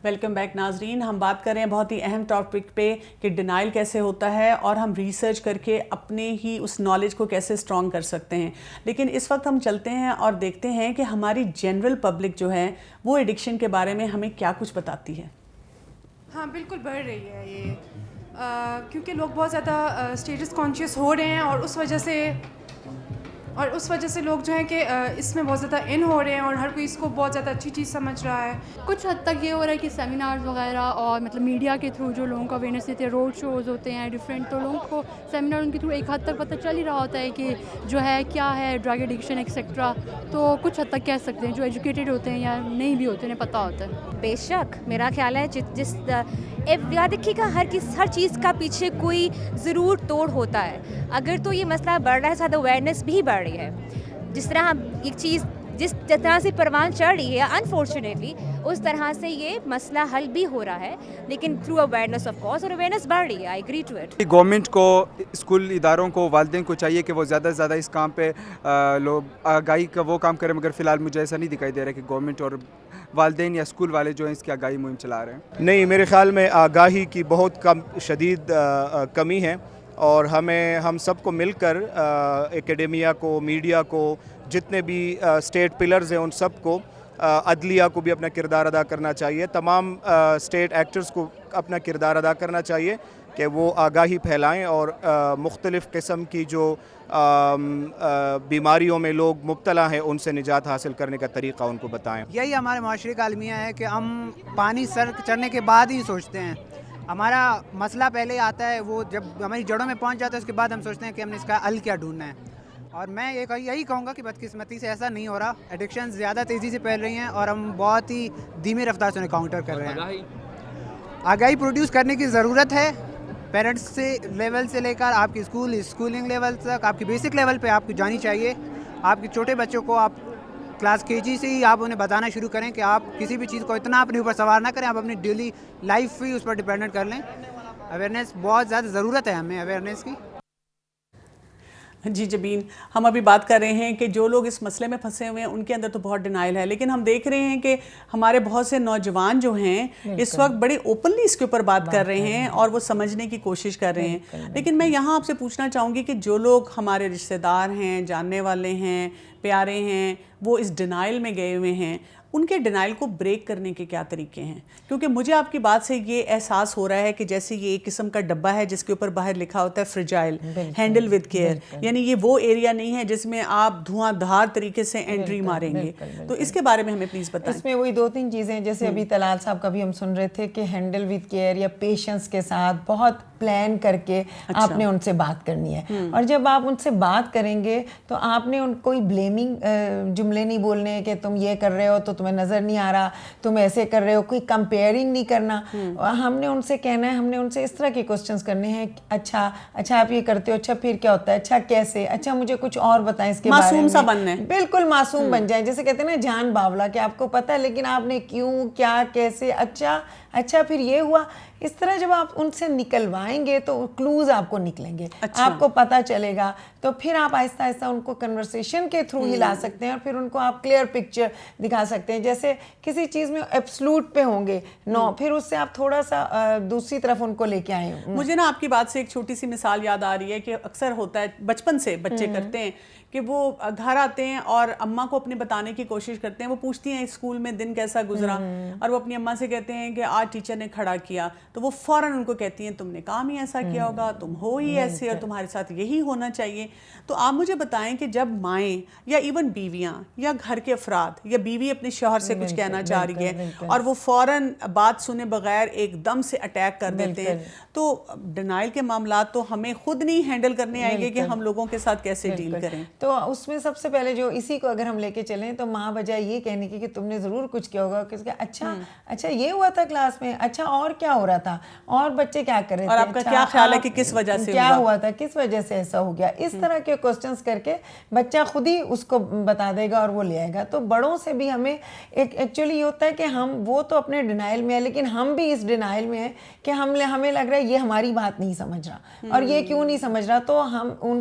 Welcome back ناظرین. ہم بات کر رہے ہیں بہت ہی اہم ٹاپک پہ کہ ڈینائل کیسے ہوتا ہے اور ہم ریسرچ کر کے اپنے ہی اس نالج کو کیسے اسٹرانگ کر سکتے ہیں. لیکن اس وقت ہم چلتے ہیں اور دیکھتے ہیں کہ ہماری جنرل پبلک جو ہے وہ ایڈکشن کے بارے میں ہمیں کیا کچھ بتاتی ہے. ہاں بالکل بڑھ رہی ہے یہ کیونکہ لوگ بہت زیادہ اسٹیٹس کانشیس ہو رہے ہیں اور اس وجہ سے لوگ جو ہیں کہ اس میں بہت زیادہ ان ہو رہے ہیں اور ہر کوئی اس کو بہت زیادہ اچھی چیز سمجھ رہا ہے. کچھ حد تک یہ ہو رہا ہے کہ سیمینارز وغیرہ اور مطلب میڈیا کے تھرو جو لوگوں کو اویئرنیس دیتے ہیں, روڈ شوز ہوتے ہیں ڈفرینٹ, تو لوگوں کو سیمینار ان کے تھرو ایک حد تک پتہ چل ہی رہا ہوتا ہے کہ جو ہے کیا ہے ڈرگ ایڈکشن ایکسیٹرا. تو کچھ حد تک کہہ سکتے ہیں جو ایجوکیٹڈ ہوتے ہیں یا نہیں بھی ہوتے انہیں پتہ ہوتا ہے. بے شک میرا خیال ہے جس یاد رکھیے گا ہر چیز کا پیچھے کوئی ضرور توڑ ہوتا ہے. اگر تو یہ مسئلہ بڑھ رہا ہے زیادہ اویئرنیس بھی بڑھ رہی ہے. جس طرح ایک چیز جس طرح سے پروان چڑھ رہی ہے انفارچونیٹلی اس طرح سے یہ مسئلہ حل بھی ہو رہا ہے, لیکن تھرو اویئرنیس آف کورس, اور اویئرنیس بڑھ رہی ہے. I agree to it. Government کو, اسکول اداروں کو, والدین کو چاہیے کہ وہ زیادہ سے زیادہ اس کام پہ لوگ آگاہی کا وہ کام کریں, مگر فی الحال مجھے ایسا نہیں دکھائی دے رہا کہ گورنمنٹ اور والدین یا اسکول والے جو ہیں اس کی آگاہی مہم چلا رہے ہیں. نہیں, میرے خیال میں آگاہی کی بہت شدید کمی ہے, اور ہم سب کو مل کر اکیڈمیا کو, میڈیا کو, جتنے بھی اسٹیٹ پلرز ہیں ان سب کو, عدلیہ کو بھی اپنا کردار ادا کرنا چاہیے. تمام اسٹیٹ ایکٹرز کو اپنا کردار ادا کرنا چاہیے کہ وہ آگاہی پھیلائیں اور مختلف قسم کی جو بیماریوں میں لوگ مبتلا ہیں ان سے نجات حاصل کرنے کا طریقہ ان کو بتائیں. یہی ہمارے معاشرے کا المیہ ہے کہ ہم پانی سر چڑھنے کے بعد ہی سوچتے ہیں. ہمارا مسئلہ پہلے آتا ہے, وہ جب ہماری جڑوں میں پہنچ جاتا ہے اس کے بعد ہم سوچتے ہیں کہ ہم نے اس کا حل کیا ڈھونڈنا ہے. اور میں یہی کہوں گا کہ بدقسمتی سے ایسا نہیں ہو رہا. ایڈکشن زیادہ تیزی سے پھیل رہی ہیں اور ہم بہت ہی دھیمی رفتار سے انہیں کاؤنٹر کر رہے ہیں. آگاہی پروڈیوس کرنے کی ضرورت ہے, پیرنٹس سے لیول سے لے کر آپ کی اسکولنگ لیول تک, آپ کی بیسک لیول پہ آپ کو جانی چاہیے. آپ کے چھوٹے بچوں کو آپ کلاس کے جی سے ہی آپ انہیں بتانا شروع کریں کہ آپ کسی بھی چیز کو اتنا اپنے اوپر سوار نہ کریں, آپ اپنی ڈیلی لائف ہی اس پر ڈپینڈنٹ کر لیں. اویئرنیس بہت زیادہ ضرورت ہے ہمیں اویئرنیس کی. جی جبین, ہم ابھی بات کر رہے ہیں کہ جو لوگ اس مسئلے میں پھنسے ہوئے ہیں ان کے اندر تو بہت ڈینائل ہے, لیکن ہم دیکھ رہے ہیں کہ ہمارے بہت سے نوجوان جو ہیں اس وقت بڑے اوپنلی اس کے اوپر بات کر رہے ہیں اور وہ سمجھنے کی کوشش کر رہے ہیں. لیکن میں یہاں آپ سے پوچھنا چاہوں گی کہ جو لوگ ہمارے رشتہ دار ہیں, جاننے والے ہیں, پیارے ہیں, وہ اس ڈینائل میں گئے ہوئے ہیں, ان کے ڈینائل کو بریک کرنے کے کیا طریقے ہیں؟ کیونکہ مجھے آپ کی بات سے یہ احساس ہو رہا ہے کہ جیسے یہ ایک قسم کا ڈبہ ہے جس کے اوپر باہر لکھا ہوتا ہے فریجائل, ہینڈل ود کیئر, یعنی یہ وہ ایریا نہیں ہے جس میں آپ دھواں دھار طریقے سے انٹری ماریں گے. تو اس کے بارے میں ہمیں پلیز بتائیں. اس میں وہی 2-3 چیزیں, جیسے ابھی طلال صاحب کا بھی ہم سن رہے تھے کہ ہینڈل ود کیئر یا پیشنس کے ساتھ بہت پلان کر کے آپ نے ان سے بات کرنی ہے. اور جب آپ ان سے بات کریں گے تو آپ نے ان کوئی بلیمنگ جملے نہیں بولنے کہ تم یہ کر رہے ہو تو تمہیں نظر نہیں آ رہا, تم ایسے کر رہے ہو, کوئی کمپیئرنگ نہیں کرنا. ہم نے ان سے کہنا ہے, ہم نے ان سے اس طرح کے کوسچنس کرنے ہیں, اچھا آپ یہ کرتے ہو, اچھا پھر کیا ہوتا ہے, اچھا کیسے, اچھا مجھے کچھ اور بتائیں اس کے بارے میں. معصوم سا بننا ہے, بالکل معصوم بن جائیں, جیسے کہتے ہیں نا جان باولا, کہ آپ کو پتہ ہے لیکن آپ نے کیوں, کیا, کیسے, اچھا پھر یہ ہوا. اس طرح جب آپ ان سے نکلوائیں گے تو کلوز آپ کو نکلیں گے, آپ کو پتہ چلے گا, تو پھر آپ آہستہ آہستہ ان کو کنورسیشن کے تھرو ہی لا سکتے ہیں اور پھر ان کو آپ کلیئر پکچر دکھا سکتے ہیں. جیسے کسی چیز میں ایبسلوٹ پہ ہوں گے پھر اس سے آپ تھوڑا سا دوسری طرف ان کو لے کے آئیں. مجھے نا آپ کی بات سے ایک چھوٹی سی مثال یاد آ رہی ہے کہ اکثر ہوتا ہے بچپن سے بچے کرتے ہیں کہ وہ گھر آتے ہیں اور اماں کو اپنے بتانے کی کوشش کرتے ہیں. وہ پوچھتی ہیں اسکول میں دن کیسا گزرا, اور وہ اپنی اماں سے کہتے ہیں کہ آج ٹیچر نے کھڑا کیا, تو وہ فوراً ان کو کہتی ہیں تم نے کام ہی ایسا کیا ہوگا, تم ہو ہی ایسے, اور تمہارے ساتھ یہی ہونا چاہیے. تو آپ مجھے بتائیں کہ جب مائیں یا ایون بیویاں یا گھر کے افراد, یا بیوی اپنے شوہر سے کچھ کہنا چاہ رہی ہے اور وہ فوراً بات سنے بغیر ایک دم سے اٹیک کر دیتے ہیں, تو ڈینائل کے معاملات تو ہمیں خود نہیں ہینڈل کرنے آئیں گے کہ ہم لوگوں کے ساتھ کیسے ڈیل کریں. تو اس میں سب سے پہلے جو اسی کو اگر ہم لے کے چلیں تو ماں بجائے یہ کہنے کی کہ تم نے ضرور کچھ کیا ہوگا, کہ اچھا یہ ہوا تھا کلاس میں, اچھا اور کیا ہو رہا تھا, اور بچے کیا کر رہے تھے, اور آپ کا کیا خیال ہے کہ کس وجہ سے کیا ہوا تھا, کس وجہ سے ایسا ہو گیا. اس طرح کے کوسچنس کر کے بچہ خود ہی اس کو بتا دے گا اور وہ لے آئے گا. تو بڑوں سے بھی ہمیں ایکچولی یہ ہوتا ہے کہ وہ تو اپنے ڈینائل میں ہے, لیکن ہم بھی اس ڈینائل میں ہیں کہ ہمیں لگ رہا ہے یہ ہماری بات نہیں سمجھ رہا, اور یہ کیوں نہیں سمجھ رہا, تو ہم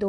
2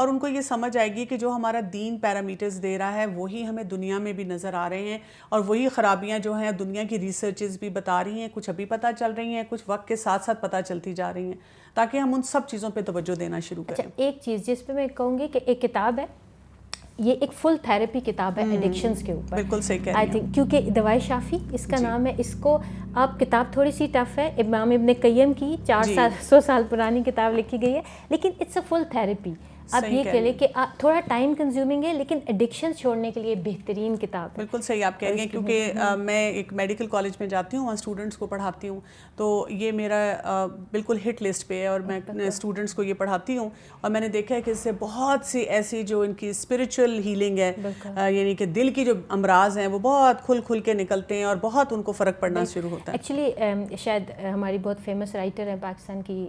اور ان کو یہ سمجھ آئے گی کہ جو ہمارا دین پیرامیٹرز دے رہا ہے وہی ہمیں دنیا میں بھی نظر آ رہے ہیں، اور وہی خرابیاں جو ہیں دنیا کی ریسرچز بھی بتا رہی ہیں، کچھ ابھی پتہ چل رہی ہیں، کچھ وقت کے ساتھ ساتھ پتہ چلتی جا رہی ہیں، تاکہ ہم ان سب چیزوں پہ توجہ دینا شروع کریں۔ اچھا، ایک چیز جس پہ میں کہوں گی کہ ایک کتاب ہے، یہ ایک فل تھیراپی کتاب ہے ایڈکشنز کے اوپر، بالکل صحیح کہہ آئی رہی ہیں، تھنک، کیونکہ دوائی شافی اس کا نام ہے۔ اس کو آپ، کتاب تھوڑی سی ٹف ہے، امام ابن قیم کی 400 سال پرانی کتاب لکھی گئی ہے، لیکن اٹس اے فل تھیراپی۔ آپ یہ کہہ لیں کہ تھوڑا ٹائم کنزیومنگ ہے، لیکن ایڈکشن چھوڑنے کے لیے بہترین کتاب ہے۔ بالکل صحیح آپ کہہ رہی ہیں، کیونکہ میں ایک میڈیکل کالج میں جاتی ہوں، وہاں اسٹوڈنٹس کو پڑھاتی ہوں، تو یہ میرا بالکل ہٹ لسٹ پہ ہے، اور میں اسٹوڈنٹس کو یہ پڑھاتی ہوں، اور میں نے دیکھا ہے کہ اس سے بہت سی ایسی جو ان کی اسپریچول ہیلنگ ہے، یعنی کہ دل کی جو امراض ہیں وہ بہت کھل کے نکلتے ہیں، اور بہت ان کو فرق پڑنا شروع ہوتا ہے۔ ایکچولی شاید ہماری بہت فیمس رائٹر ہیں پاکستان کی،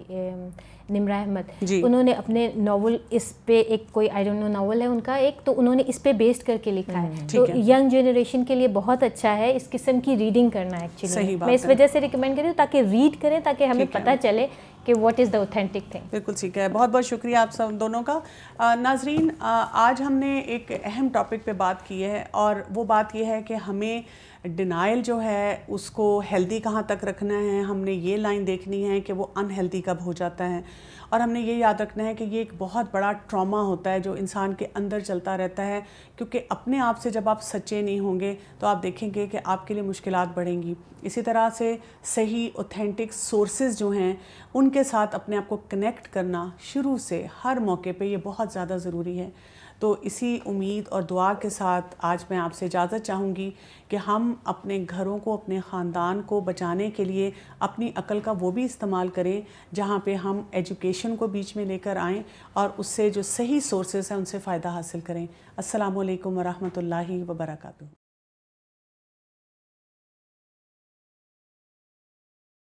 نمرہ احمد، انہوں نے اپنے ناول اس پہ، ایک کوئی آئی ڈونٹ نو ناول ہے ان کا ایک، تو انہوں نے اس پہ بیسڈ کر کے لکھا ہے، تو ینگ جنریشن کے لیے بہت اچھا ہے اس قسم کی ریڈنگ کرنا ایکچولی۔ میں اس وجہ سے ریکمینڈ کرتی ہوں تاکہ ریڈ کریں، تاکہ ہمیں پتہ چلے کہ what is the authentic thing. بالکل ٹھیک ہے، بہت بہت شکریہ آپ سب دونوں کا۔ ناظرین، آج ہم نے ایک اہم ٹاپک پہ بات کی ہے، اور وہ بات یہ ہے کہ ہمیں ڈینائل جو ہے اس کو ہیلدی کہاں تک رکھنا ہے، ہم نے یہ لائن دیکھنی ہے کہ وہ انہیلدی کب ہو جاتا ہے، اور ہم نے یہ یاد رکھنا ہے کہ یہ ایک بہت بڑا ٹراما ہوتا ہے جو انسان کے اندر چلتا رہتا ہے، کیونکہ اپنے آپ سے جب آپ سچے نہیں ہوں گے تو آپ دیکھیں گے کہ آپ کے لیے مشکلات بڑھیں گی۔ اسی طرح سے صحیح اوتھینٹک سورسز جو ہیں ان کے ساتھ اپنے آپ کو کنیکٹ کرنا شروع سے ہر موقع پہ یہ بہت زیادہ ضروری ہے۔ تو اسی امید اور دعا کے ساتھ آج میں آپ سے اجازت چاہوں گی کہ ہم اپنے گھروں کو، اپنے خاندان کو بچانے کے لیے اپنی عقل کا وہ بھی استعمال کریں جہاں پہ ہم ایجوکیشن کو بیچ میں لے کر آئیں، اور اس سے جو صحیح سورسز ہیں ان سے فائدہ حاصل کریں۔ السلام علیکم ورحمۃ اللہ وبرکاتہ۔